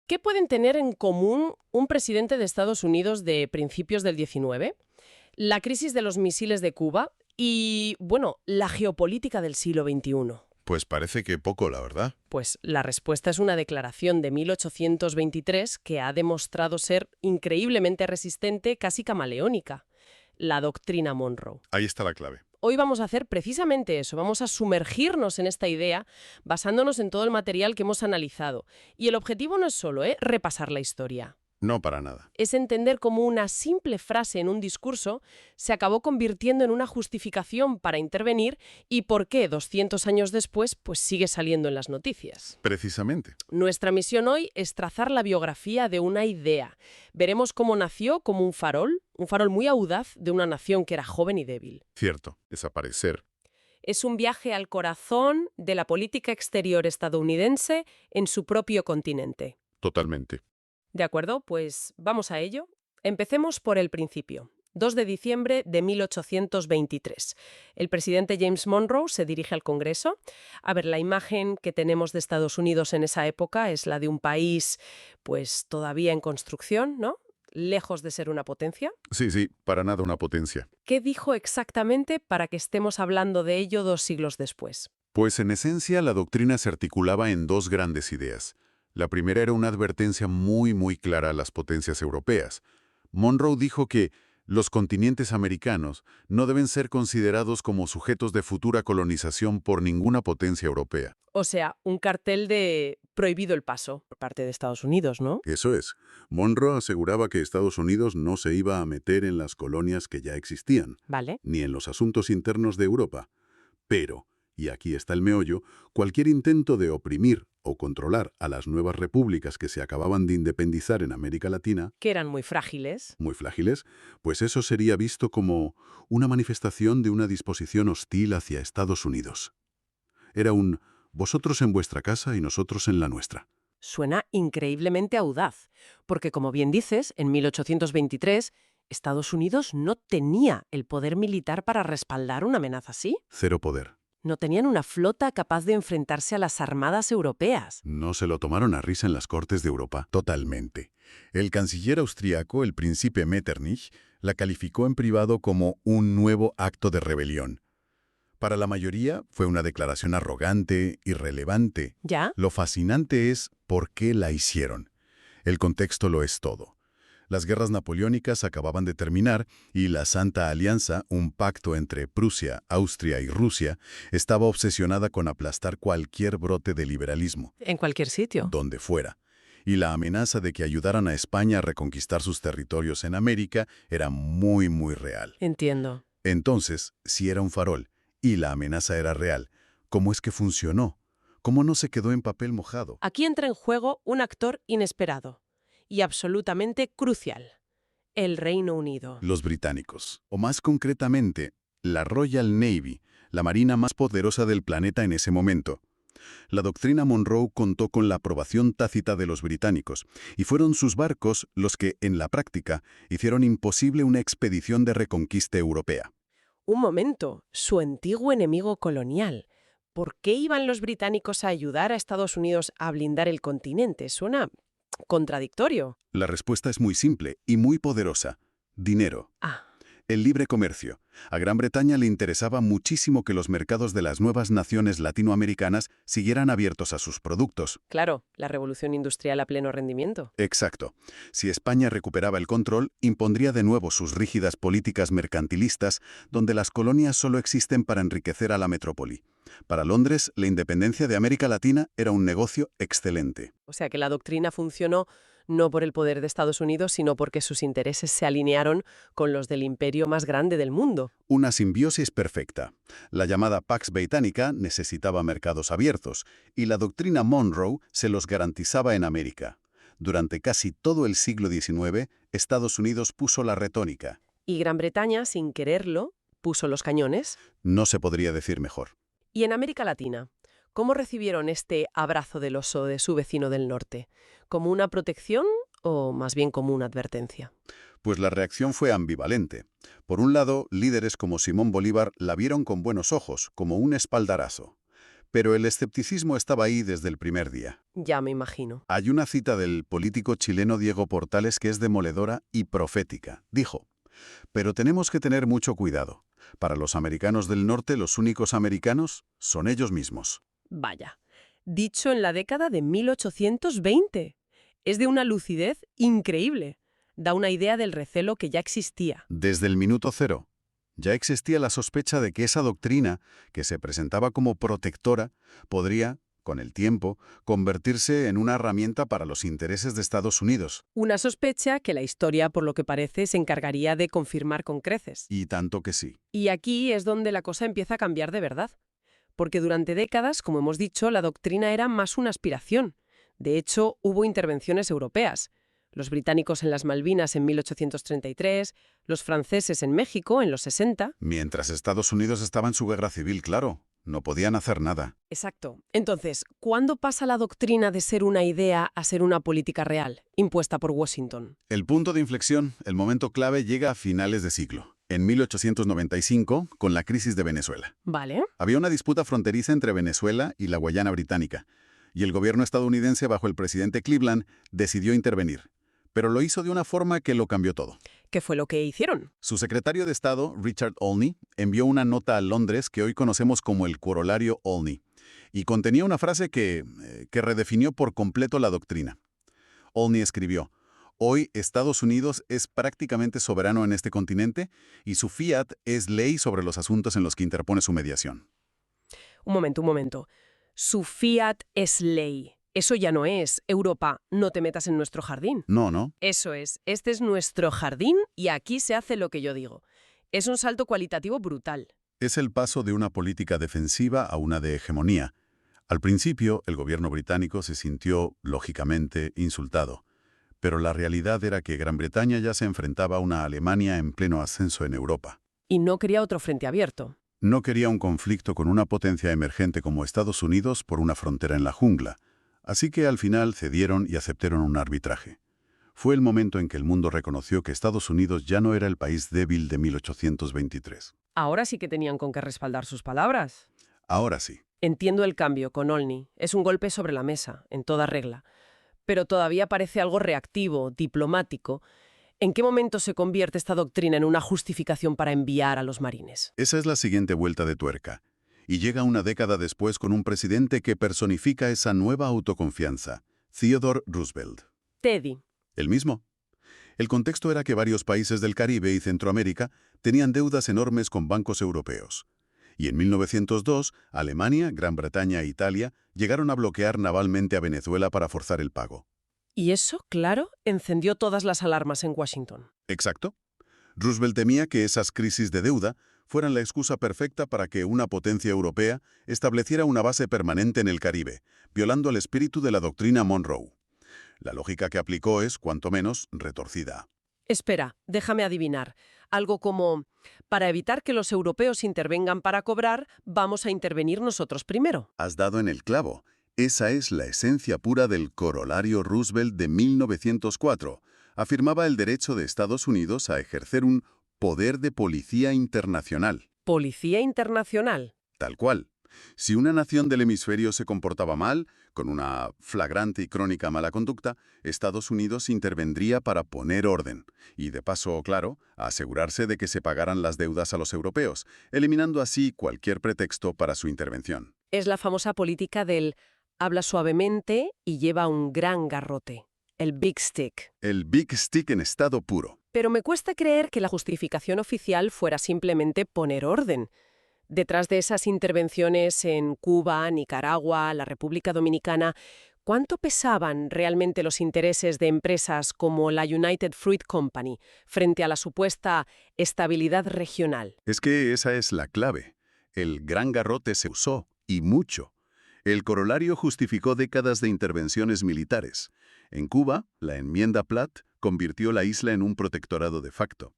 ¿Qué pueden tener en común un presidente de Estados Unidos de principios del 19, la crisis de los misiles de Cuba y, bueno, la geopolítica del siglo XXI? Pues parece que poco, la verdad. Pues la respuesta es una declaración de 1823 que ha demostrado ser increíblemente resistente, casi camaleónica: la doctrina Monroe. Ahí está la clave. Hoy vamos a hacer precisamente eso, vamos a sumergirnos en esta idea basándonos en todo el material que hemos analizado. Y el objetivo no es solo repasar la historia. No para nada. Es entender cómo una simple frase en un discurso se acabó convirtiendo en una justificación para intervenir y por qué 200 años después pues sigue saliendo en las noticias. Precisamente. Nuestra misión hoy es trazar la biografía de una idea. Veremos cómo nació como un farol muy audaz de una nación que era joven y débil. Cierto, desaparecer. Es un viaje al corazón de la política exterior estadounidense en su propio continente. Totalmente. ¿De acuerdo? Pues vamos a ello. Empecemos por el principio. 2 de diciembre de 1823. El presidente James Monroe se dirige al Congreso. A ver, la imagen que tenemos de Estados Unidos en esa época es la de un país, pues, todavía en construcción, ¿no? Lejos de ser una potencia. Sí, para nada una potencia. ¿Qué dijo exactamente para que estemos hablando de ello 2 siglos después? Pues en esencia la doctrina se articulaba en dos grandes ideas. La primera era una advertencia muy clara a las potencias europeas. Monroe dijo que los continentes americanos no deben ser considerados como sujetos de futura colonización por ninguna potencia europea. O sea, un cartel de prohibido el paso por parte de Estados Unidos, ¿no? Eso es. Monroe aseguraba que Estados Unidos no se iba a meter en las colonias que ya existían, Vale. ni en los asuntos internos de Europa. Pero, y aquí está el meollo, cualquier intento de oprimir o controlar a las nuevas repúblicas que se acababan de independizar en América Latina, Que eran muy frágiles. muy frágiles, pues eso sería visto como una manifestación de una disposición hostil hacia Estados Unidos. Era un vosotros en vuestra casa y nosotros en la nuestra. Suena increíblemente audaz, porque como bien dices, en 1823 Estados Unidos no tenía el poder militar para respaldar una amenaza así. Cero poder. No tenían una flota capaz de enfrentarse a las armadas europeas. No se lo tomaron a risa en las cortes de Europa. Totalmente. El canciller austriaco, el príncipe Metternich, la calificó en privado como un nuevo acto de rebelión. Para la mayoría fue una declaración arrogante, irrelevante. ¿Ya? Lo fascinante es por qué la hicieron. El contexto lo es todo. Las guerras napoleónicas acababan de terminar y la Santa Alianza, un pacto entre Prusia, Austria y Rusia, estaba obsesionada con aplastar cualquier brote de liberalismo, En cualquier sitio. donde fuera. Y la amenaza de que ayudaran a España a reconquistar sus territorios en América era muy real. Entiendo. Entonces, si era un farol y la amenaza era real, ¿cómo es que funcionó? ¿Cómo no se quedó en papel mojado? Aquí entra en juego un actor inesperado y absolutamente crucial: el Reino Unido. Los británicos, o más concretamente, la Royal Navy, la marina más poderosa del planeta en ese momento. La doctrina Monroe contó con la aprobación tácita de los británicos, y fueron sus barcos los que, en la práctica, hicieron imposible una expedición de reconquista europea. Un momento, su antiguo enemigo colonial. ¿Por qué iban los británicos a ayudar a Estados Unidos a blindar el continente? Suena contradictorio. La respuesta es muy simple y muy poderosa. Dinero. Ah, El libre comercio. A Gran Bretaña le interesaba muchísimo que los mercados de las nuevas naciones latinoamericanas siguieran abiertos a sus productos. claro, la revolución industrial a pleno rendimiento. Exacto. Si España recuperaba el control, impondría de nuevo sus rígidas políticas mercantilistas, donde las colonias solo existen para enriquecer a la metrópoli. Para Londres, la independencia de América Latina era un negocio excelente. O sea que la doctrina funcionó no por el poder de Estados Unidos, sino porque sus intereses se alinearon con los del imperio más grande del mundo. Una simbiosis perfecta. La llamada Pax Britannica necesitaba mercados abiertos, y la doctrina Monroe se los garantizaba en América. Durante casi todo el siglo XIX, Estados Unidos puso la retórica. Y Gran Bretaña, sin quererlo, puso los cañones. No se podría decir mejor. Y en América Latina, ¿cómo recibieron este abrazo del oso de su vecino del norte? ¿Como una protección o más bien como una advertencia? Pues la reacción fue ambivalente. Por un lado, líderes como Simón Bolívar la vieron con buenos ojos, como un espaldarazo. Pero el escepticismo estaba ahí desde el primer día. Ya me imagino. Hay una cita del político chileno Diego Portales que es demoledora y profética. Dijo: pero tenemos que tener mucho cuidado. Para los americanos del norte, los únicos americanos son ellos mismos. Vaya. Dicho en la década de 1820. Es de una lucidez increíble. Da una idea del recelo que ya existía. Desde el minuto cero, ya existía la sospecha de que esa doctrina, que se presentaba como protectora, podría, con el tiempo, convertirse en una herramienta para los intereses de Estados Unidos. Una sospecha que la historia, por lo que parece, se encargaría de confirmar con creces. Y tanto que sí. Y aquí es donde la cosa empieza a cambiar de verdad. Porque durante décadas, como hemos dicho, la doctrina era más una aspiración. De hecho, hubo intervenciones europeas. Los británicos en las Malvinas en 1833, los franceses en México en los 60. Mientras Estados Unidos estaba en su guerra civil, claro, no podían hacer nada. Exacto. Entonces, ¿cuándo pasa la doctrina de ser una idea a ser una política real, impuesta por Washington? El punto de inflexión, el momento clave, llega a finales de siglo. En 1895, con la crisis de Venezuela. Vale. Había una disputa fronteriza entre Venezuela y la Guayana Británica, y el gobierno estadounidense, bajo el presidente Cleveland, decidió intervenir. Pero lo hizo de una forma que lo cambió todo. ¿Qué fue lo que hicieron? Su secretario de Estado, Richard Olney, envió una nota a Londres que hoy conocemos como el Corolario Olney, y contenía una frase que redefinió por completo la doctrina. Olney escribió: hoy Estados Unidos es prácticamente soberano en este continente y su fiat es ley sobre los asuntos en los que interpone su mediación. Un momento. Su fiat es ley. Eso ya no es: Europa, no te metas en nuestro jardín. No. Eso es, este es nuestro jardín y aquí se hace lo que yo digo. Es un salto cualitativo brutal. Es el paso de una política defensiva a una de hegemonía. Al principio, el gobierno británico se sintió, lógicamente, insultado. Pero la realidad era que Gran Bretaña ya se enfrentaba a una Alemania en pleno ascenso en Europa. Y no quería otro frente abierto. No quería un conflicto con una potencia emergente como Estados Unidos por una frontera en la jungla. Así que al final cedieron y aceptaron un arbitraje. Fue el momento en que el mundo reconoció que Estados Unidos ya no era el país débil de 1823. Ahora sí que tenían con qué respaldar sus palabras. Ahora sí. Entiendo el cambio con Olney. Es un golpe sobre la mesa, en toda regla. Pero todavía parece algo reactivo, diplomático. ¿En qué momento se convierte esta doctrina en una justificación para enviar a los marines? Esa es la siguiente vuelta de tuerca. Y llega una década después con un presidente que personifica esa nueva autoconfianza, Theodore Roosevelt. Teddy. El mismo. El contexto era que varios países del Caribe y Centroamérica tenían deudas enormes con bancos europeos. Y en 1902, Alemania, Gran Bretaña e Italia llegaron a bloquear navalmente a Venezuela para forzar el pago. Y eso, claro, encendió todas las alarmas en Washington. Exacto. Roosevelt temía que esas crisis de deuda fueran la excusa perfecta para que una potencia europea estableciera una base permanente en el Caribe, violando el espíritu de la doctrina Monroe. La lógica que aplicó es, cuanto menos, retorcida. Espera, déjame adivinar. Algo como: para evitar que los europeos intervengan para cobrar, vamos a intervenir nosotros primero. Has dado en el clavo. Esa es la esencia pura del Corolario Roosevelt de 1904. Afirmaba el derecho de Estados Unidos a ejercer un poder de policía internacional. ¿Policía internacional? Tal cual. Si una nación del hemisferio se comportaba mal, con una flagrante y crónica mala conducta, Estados Unidos intervendría para poner orden y, de paso, claro, asegurarse de que se pagaran las deudas a los europeos, eliminando así cualquier pretexto para su intervención. Es la famosa política del habla suavemente y lleva un gran garrote. El Big Stick. El Big Stick en estado puro. Pero me cuesta creer que la justificación oficial fuera simplemente poner orden. Detrás de esas intervenciones en Cuba, Nicaragua, la República Dominicana, ¿cuánto pesaban realmente los intereses de empresas como la United Fruit Company frente a la supuesta estabilidad regional? Es que esa es la clave. El gran garrote se usó, y mucho. El corolario justificó décadas de intervenciones militares. En Cuba, la enmienda Platt convirtió la isla en un protectorado de facto.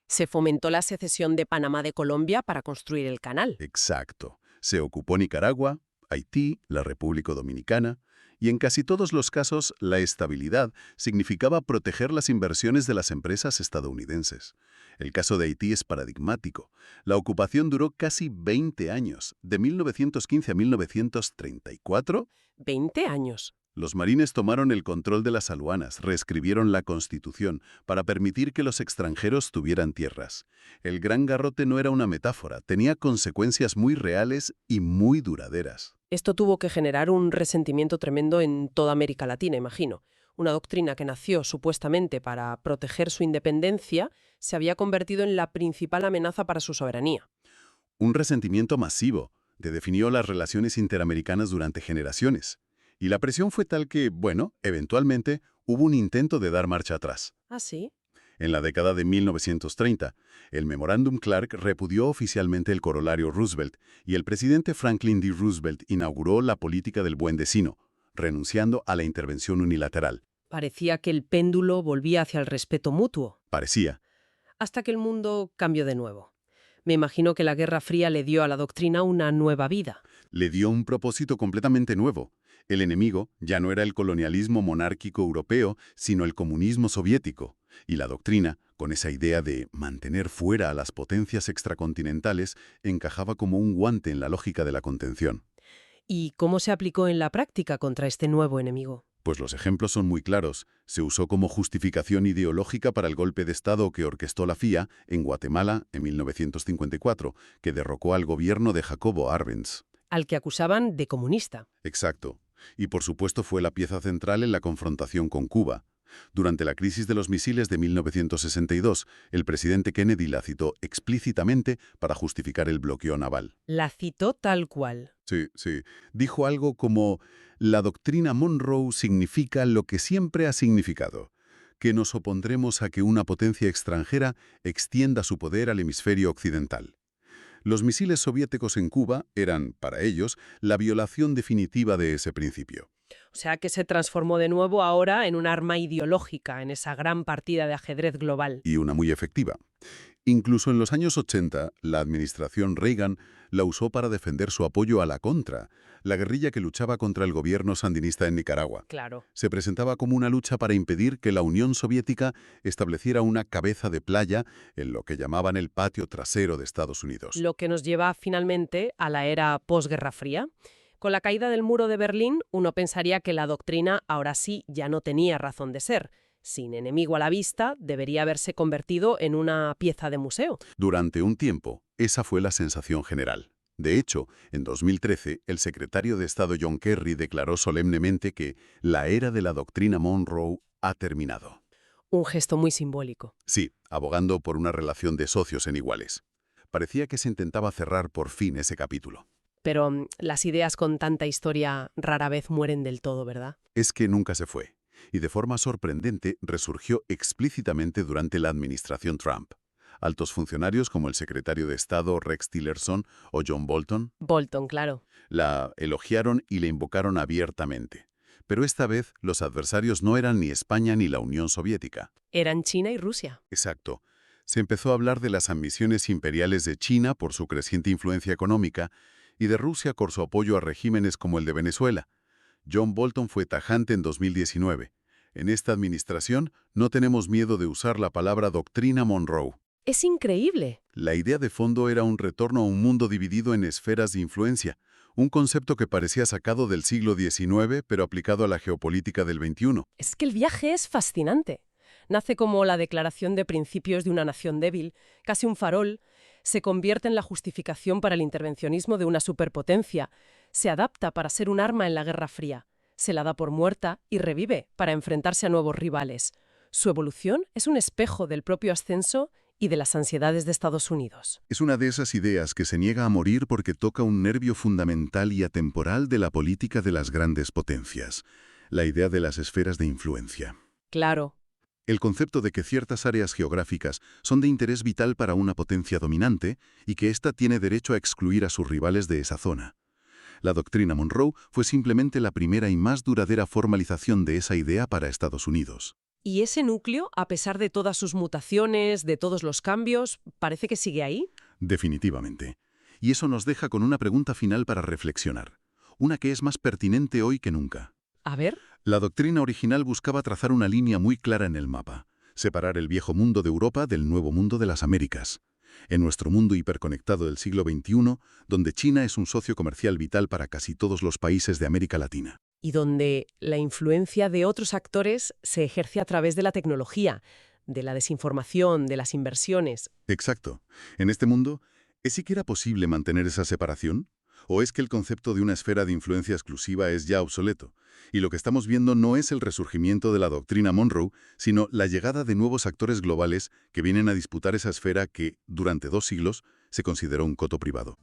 Se fomentó la secesión de Panamá de Colombia para construir el canal. Exacto. Se ocupó Nicaragua, Haití, la República Dominicana, Y en casi todos los casos, la estabilidad significaba proteger las inversiones de las empresas estadounidenses. El caso de Haití es paradigmático. La ocupación duró casi 20 años, de 1915 a 1934. 20 años. Los marines tomaron el control de las aduanas, reescribieron la Constitución para permitir que los extranjeros tuvieran tierras. El Gran Garrote no era una metáfora, tenía consecuencias muy reales y muy duraderas. Esto tuvo que generar un resentimiento tremendo en toda América Latina, imagino. Una doctrina que nació supuestamente para proteger su independencia se había convertido en la principal amenaza para su soberanía. Un resentimiento masivo que definió las relaciones interamericanas durante generaciones. Y la presión fue tal que, bueno, eventualmente hubo un intento de dar marcha atrás. ¿Ah, sí? En la década de 1930, el Memorándum Clark repudió oficialmente el corolario Roosevelt y el presidente Franklin D. Roosevelt inauguró la política del buen vecino, renunciando a la intervención unilateral. Parecía que el péndulo volvía hacia el respeto mutuo, Parecía. hasta que el mundo cambió de nuevo. Me imagino que la Guerra Fría le dio a la doctrina una nueva vida. Le dio un propósito completamente nuevo. El enemigo ya no era el colonialismo monárquico europeo, sino el comunismo soviético. Y la doctrina, con esa idea de mantener fuera a las potencias extracontinentales, encajaba como un guante en la lógica de la contención. ¿Y cómo se aplicó en la práctica contra este nuevo enemigo? Pues los ejemplos son muy claros. Se usó como justificación ideológica para el golpe de Estado que orquestó la FIA en Guatemala en 1954, que derrocó al gobierno de Jacobo Arbenz. Al que acusaban de comunista. Exacto. Y por supuesto fue la pieza central en la confrontación con Cuba. Durante la crisis de los misiles de 1962, el presidente Kennedy la citó explícitamente para justificar el bloqueo naval. La citó tal cual. Sí. Dijo algo como: la doctrina Monroe significa lo que siempre ha significado, que nos opondremos a que una potencia extranjera extienda su poder al hemisferio occidental. Los misiles soviéticos en Cuba eran, para ellos, la violación definitiva de ese principio. O sea que se transformó de nuevo ahora en un arma ideológica en esa gran partida de ajedrez global. Y una muy efectiva. Incluso en los años 80, la administración Reagan la usó para defender su apoyo a la Contra, la guerrilla que luchaba contra el gobierno sandinista en Nicaragua. Claro. Se presentaba como una lucha para impedir que la Unión Soviética estableciera una cabeza de playa en lo que llamaban el patio trasero de Estados Unidos. Lo que nos lleva finalmente a la era posguerra fría. Con la caída del muro de Berlín, uno pensaría que la doctrina ahora sí ya no tenía razón de ser. Sin enemigo a la vista, debería haberse convertido en una pieza de museo. Durante un tiempo, esa fue la sensación general. De hecho, en 2013, el secretario de Estado John Kerry declaró solemnemente que la era de la doctrina Monroe ha terminado. Un gesto muy simbólico. Sí, abogando por una relación de socios en iguales. Parecía que se intentaba cerrar por fin ese capítulo. Pero las ideas con tanta historia rara vez mueren del todo, ¿verdad? Es que nunca se fue, y de forma sorprendente resurgió explícitamente durante la administración Trump. Altos funcionarios como el secretario de Estado Rex Tillerson o John Bolton Bolton, claro. la elogiaron y la invocaron abiertamente. Pero esta vez los adversarios no eran ni España ni la Unión Soviética. Eran China y Rusia. Exacto. Se empezó a hablar de las ambiciones imperiales de China por su creciente influencia económica y de Rusia por su apoyo a regímenes como el de Venezuela. John Bolton fue tajante en 2019. En esta administración no tenemos miedo de usar la palabra doctrina Monroe. Es increíble. La idea de fondo era un retorno a un mundo dividido en esferas de influencia, un concepto que parecía sacado del siglo XIX, pero aplicado a la geopolítica del XXI. Es que el viaje es fascinante. Nace como la declaración de principios de una nación débil, casi un farol, se convierte en la justificación para el intervencionismo de una superpotencia, se adapta para ser un arma en la Guerra Fría, se la da por muerta y revive para enfrentarse a nuevos rivales. Su evolución es un espejo del propio ascenso y de las ansiedades de Estados Unidos. Es una de esas ideas que se niega a morir porque toca un nervio fundamental y atemporal de la política de las grandes potencias, la idea de las esferas de influencia. Claro. El concepto de que ciertas áreas geográficas son de interés vital para una potencia dominante y que ésta tiene derecho a excluir a sus rivales de esa zona. La doctrina Monroe fue simplemente la primera y más duradera formalización de esa idea para Estados Unidos. ¿Y ese núcleo, a pesar de todas sus mutaciones, de todos los cambios, parece que sigue ahí? Definitivamente. Y eso nos deja con una pregunta final para reflexionar, una que es más pertinente hoy que nunca. A ver. La doctrina original buscaba trazar una línea muy clara en el mapa, separar el viejo mundo de Europa del nuevo mundo de las Américas. En nuestro mundo hiperconectado del siglo XXI, donde China es un socio comercial vital para casi todos los países de América Latina. Y donde la influencia de otros actores se ejerce a través de la tecnología, de la desinformación, de las inversiones. Exacto. En este mundo, ¿es siquiera posible mantener esa separación? ¿O es que el concepto de una esfera de influencia exclusiva es ya obsoleto? Y lo que estamos viendo no es el resurgimiento de la doctrina Monroe, sino la llegada de nuevos actores globales que vienen a disputar esa esfera que, durante 2 siglos, se consideró un coto privado.